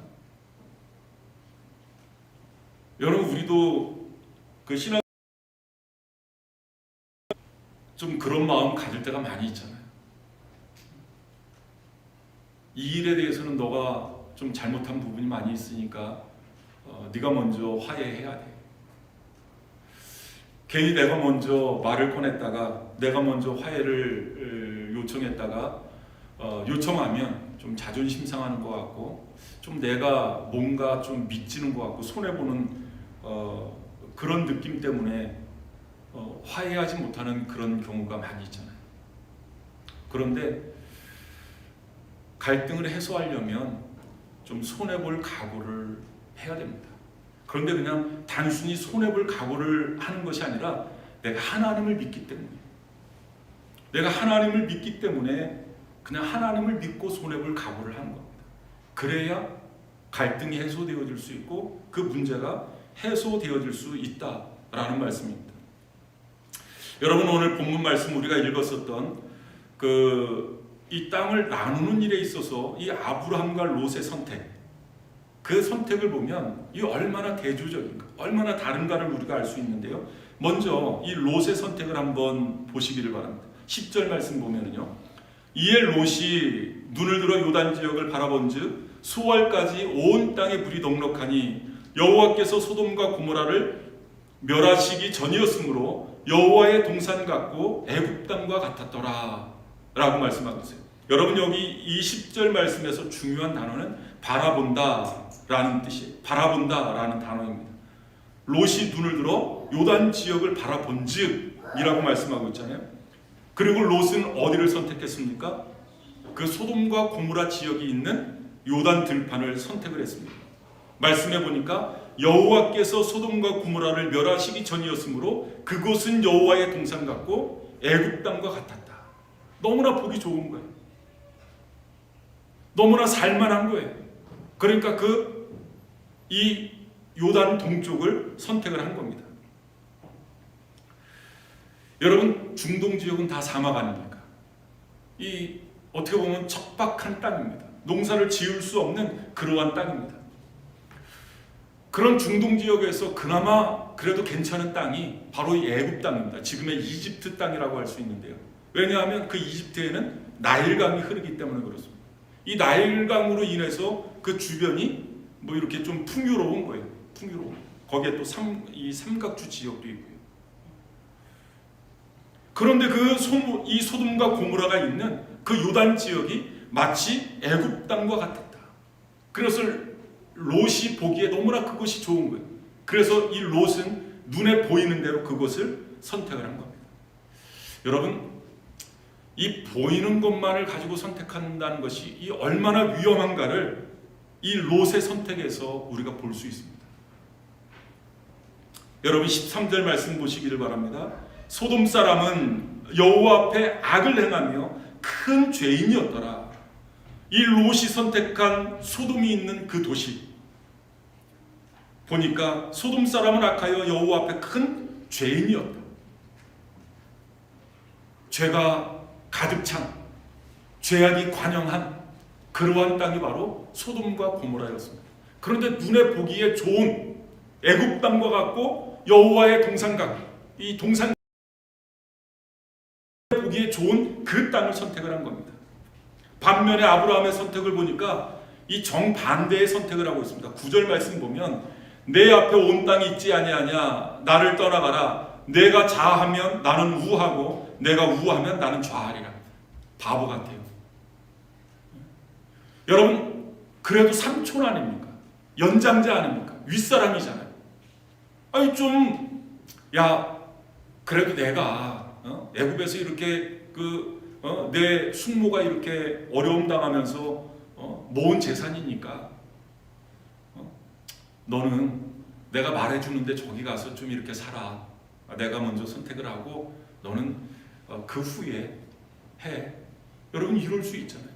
여러분, 우리도 그 신앙 좀 그런 마음 가질 때가 많이 있잖아요. 이 일에 대해서는 너가 좀 잘못한 부분이 많이 있으니까 네가 먼저 화해해야 돼. 괜히 내가 먼저 말을 꺼냈다가, 내가 먼저 화해를 요청했다가 요청하면 좀 자존심 상하는 것 같고, 좀 내가 뭔가 좀 미치는 것 같고 손해보는 그런 느낌 때문에 화해하지 못하는 그런 경우가 많이 있잖아요. 그런데 갈등을 해소하려면 좀 손해볼 각오를 해야 됩니다. 그런데 그냥 단순히 손해볼 각오를 하는 것이 아니라 내가 하나님을 믿기 때문에 그냥 하나님을 믿고 손해볼 각오를 하는 겁니다. 그래야 갈등이 해소되어질 수 있고 그 문제가 해소되어질 수 있다라는 말씀입니다. 여러분, 오늘 본문 말씀 우리가 읽었었던 이 땅을 나누는 일에 있어서 이 아브라함과 롯의 선택, 그 선택을 보면 이 얼마나 대조적인가, 얼마나 다른가를 우리가 알 수 있는데요. 먼저 이 롯의 선택을 한번 보시기를 바랍니다. 10절 말씀 보면은요, 이에 롯이 눈을 들어 요단 지역을 바라본즉 수월까지 온 땅에 불이 넉넉하니 여호와께서 소돔과 고모라를 멸하시기 전이었으므로 여호와의 동산 같고 애굽 땅과 같았더라 라고 말씀하고 있어요. 여러분, 여기 이 10절 말씀에서 중요한 단어는 바라본다 라는 뜻이에요. 바라본다 라는 단어입니다. 롯이 눈을 들어 요단 지역을 바라본즉 이라고 말씀하고 있잖아요. 그리고 롯은 어디를 선택했습니까? 그 소돔과 고모라 지역이 있는 요단 들판을 선택을 했습니다. 말씀해 보니까 여호와께서 소돔과 고모라를 멸하시기 전이었으므로 그곳은 여호와의 동산 같고 애굽 땅과 같았다. 너무나 보기 좋은 거예요. 너무나 살만한 거예요. 그러니까 이 요단 동쪽을 선택을 한 겁니다. 여러분, 중동 지역은 다 사막 아닙니까? 이 어떻게 보면 척박한 땅입니다. 농사를 지을 수 없는 그러한 땅입니다. 그런 중동 지역에서 그나마 그래도 괜찮은 땅이 바로 이 애굽 땅입니다. 지금의 이집트 땅이라고 할 수 있는데요. 왜냐하면 그 이집트에는 나일강이 흐르기 때문에 그렇습니다. 이 나일강으로 인해서 그 주변이 이렇게 좀 풍요로운 거예요. 풍요로운. 거기에 또 이 삼각주 지역도 있고요. 그런데 이 소돔과 고모라가 있는 그 요단 지역이 마치 애굽 땅과 같았다. 그래서 롯이 보기에 너무나 그것이 좋은 거예요. 그래서 이 롯은 눈에 보이는 대로 그것을 선택을 한 겁니다. 여러분, 이 보이는 것만을 가지고 선택한다는 것이 이 얼마나 위험한가를 이 롯의 선택에서 우리가 볼 수 있습니다. 여러분, 13절 말씀 보시기를 바랍니다. 소돔 사람은 여호와 앞에 악을 행하며 큰 죄인이었더라. 이 롯이 선택한 소돔이 있는 그 도시, 보니까 소돔 사람은 악하여 여호와 앞에 큰 죄인이었다. 죄가 가득 찬, 죄악이 관영한 그러한 땅이 바로 소돔과 고모라였습니다. 그런데 눈에 보기에 좋은 애굽 땅과 같고 여호와의 동산각, 이 동산 보기에 좋은 그 땅을 선택을 한 겁니다. 반면에 아브라함의 선택을 보니까 이 정반대의 선택을 하고 있습니다. 9절 말씀 보면 내 앞에 온 땅이 있지 아니하냐 나를 떠나가라. 내가 좌하면 나는 우하고 내가 우하면 나는 좌하리라. 바보 같아요. 여러분, 그래도 삼촌 아닙니까? 연장자 아닙니까? 윗사람이잖아요. 아니 그래도 내가 애굽에서 이렇게 내 숙모가 이렇게 어려움 당하면서 모은 재산이니까 너는 내가 말해주는데 저기 가서 좀 이렇게 살아. 내가 먼저 선택을 하고 너는 그 후에 해. 여러분, 이럴 수 있잖아요.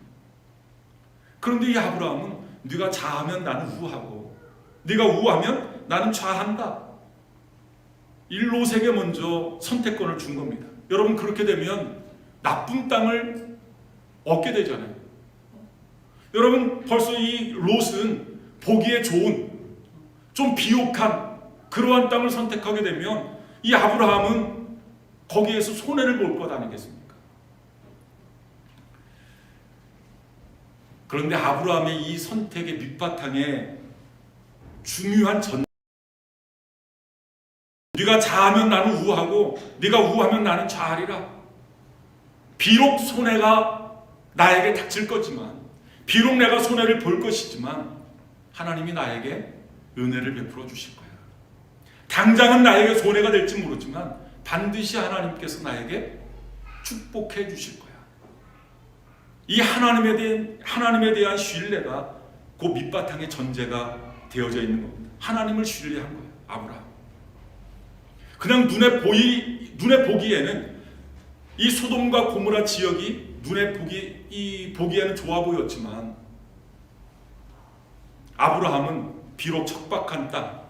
그런데 이 아브라함은 네가 좌하면 나는 우하고 네가 우하면 나는 좌한다. 롯에게 먼저 선택권을 준 겁니다. 여러분, 그렇게 되면 나쁜 땅을 얻게 되잖아요. 여러분, 벌써 이 롯은 보기에 좋은 좀 비옥한 그러한 땅을 선택하게 되면 이 아브라함은 거기에서 손해를 볼 것 아니겠습니까? 그런데 아브라함의 이 선택의 밑바탕에 중요한 네가 좌하면 나는 우하고 네가 우하면 나는 좌하리라. 비록 손해가 나에게 닥칠 거지만, 비록 내가 손해를 볼 것이지만 하나님이 나에게 은혜를 베풀어 주실 거야. 당장은 나에게 손해가 될지 모르지만 반드시 하나님께서 나에게 축복해 주실 거야. 이 하나님에 대한 신뢰가 그 밑바탕의 전제가 되어져 있는 겁니다. 하나님을 신뢰한 거예요, 아브라함. 그냥 눈에 보기에는 이 소돔과 고모라 지역이 눈에 보기에는 좋아 보였지만 아브라함은 비록 척박한 땅,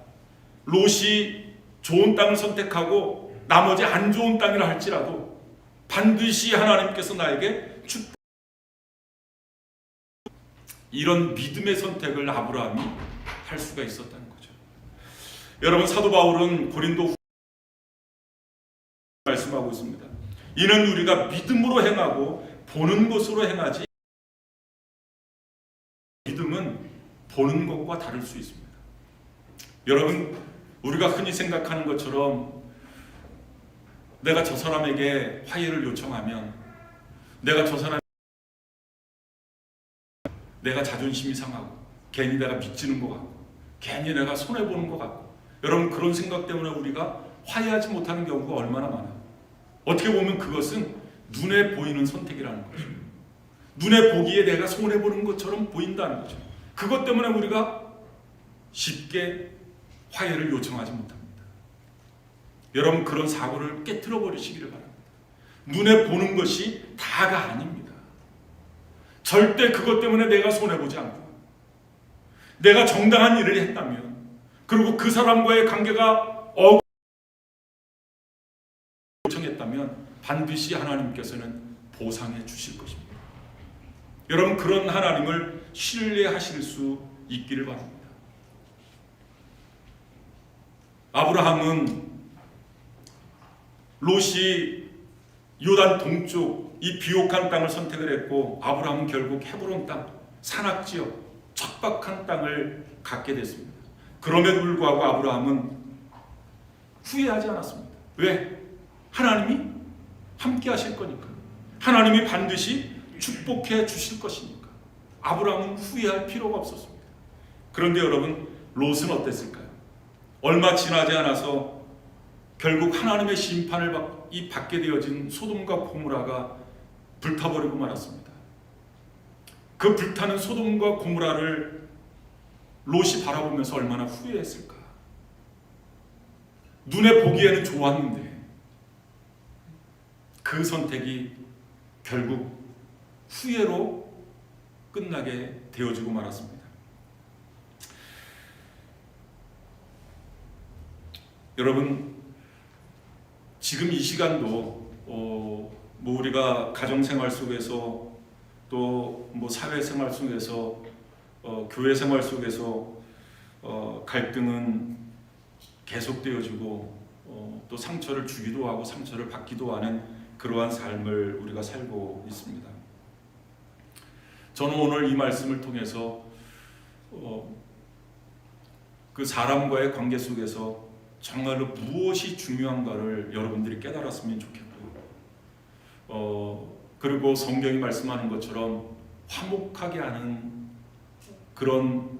롯이 좋은 땅을 선택하고 나머지 안 좋은 땅이라 할지라도 반드시 하나님께서 나에게 축복, 이런 믿음의 선택을 아브라함이 할 수가 있었다는 거죠. 여러분, 사도 바울은 고린도 말씀하고 있습니다. 이는 우리가 믿음으로 행하고 보는 것으로 행하지, 믿음은 보는 것과 다를 수 있습니다. 여러분, 우리가 흔히 생각하는 것처럼 내가 저 사람에게 화해를 요청하면 내가 자존심이 상하고 괜히 내가 미치는 것 같고 괜히 내가 손해보는 것 같고, 여러분, 그런 생각 때문에 우리가 화해하지 못하는 경우가 얼마나 많아요. 어떻게 보면 그것은 눈에 보이는 선택이라는 거죠. 눈에 보기에 내가 손해보는 것처럼 보인다는 거죠. 그것 때문에 우리가 쉽게 화해를 요청하지 못합니다. 여러분, 그런 사고를 깨트려 버리시기를 바랍니다. 눈에 보는 것이 다가 아닙니다. 절대 그것 때문에 내가 손해보지 않고 내가 정당한 일을 했다면, 그리고 그 사람과의 관계가 요청했다면 반드시 하나님께서는 보상해 주실 것입니다. 여러분, 그런 하나님을 신뢰하실 수 있기를 바랍니다. 아브라함은 롯이 요단 동쪽 이 비옥한 땅을 선택을 했고, 아브라함은 결국 헤브론 땅, 산악지역, 척박한 땅을 갖게 됐습니다. 그럼에도 불구하고 아브라함은 후회하지 않았습니다. 왜? 하나님이 함께 하실 거니까. 하나님이 반드시 축복해 주실 것이니까. 아브라함은 후회할 필요가 없었습니다. 그런데 여러분, 롯은 어땠을까요? 얼마 지나지 않아서 결국 하나님의 심판을 받게 되어진 소돔과 고모라가 불타버리고 말았습니다. 그 불타는 소돔과 고모라를 롯이 바라보면서 얼마나 후회했을까. 눈에 보기에는 좋았는데 그 선택이 결국 후회로 끝나게 되어지고 말았습니다. 여러분 지금 이 시간도 뭐 우리가 가정생활 속에서 또 뭐 사회생활 속에서 교회생활 속에서 갈등은 계속되어지고 또 상처를 주기도 하고 상처를 받기도 하는 그러한 삶을 우리가 살고 있습니다. 저는 오늘 이 말씀을 통해서 그 사람과의 관계 속에서 정말로 무엇이 중요한가를 여러분들이 깨달았으면 좋겠고요. 그리고 성경이 말씀하는 것처럼 화목하게 하는 그런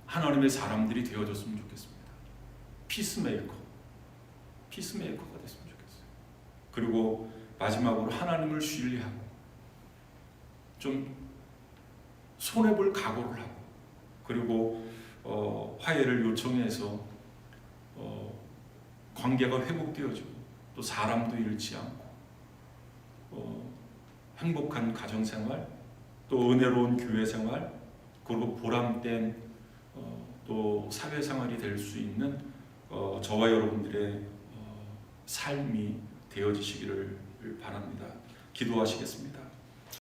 하나님의 사람들이 되어졌으면 좋겠습니다. 피스메이커가 됐으면 좋겠어요. 그리고 마지막으로 하나님을 신뢰하고 좀 손해볼 각오를 하고, 그리고 화해를 요청해서 관계가 회복되어지고 또 사람도 잃지 않고 행복한 가정생활, 또 은혜로운 교회생활, 그리고 보람된 또 사회생활이 될 수 있는 저와 여러분들의 삶이 되어지시기를 바랍니다. 기도하시겠습니다.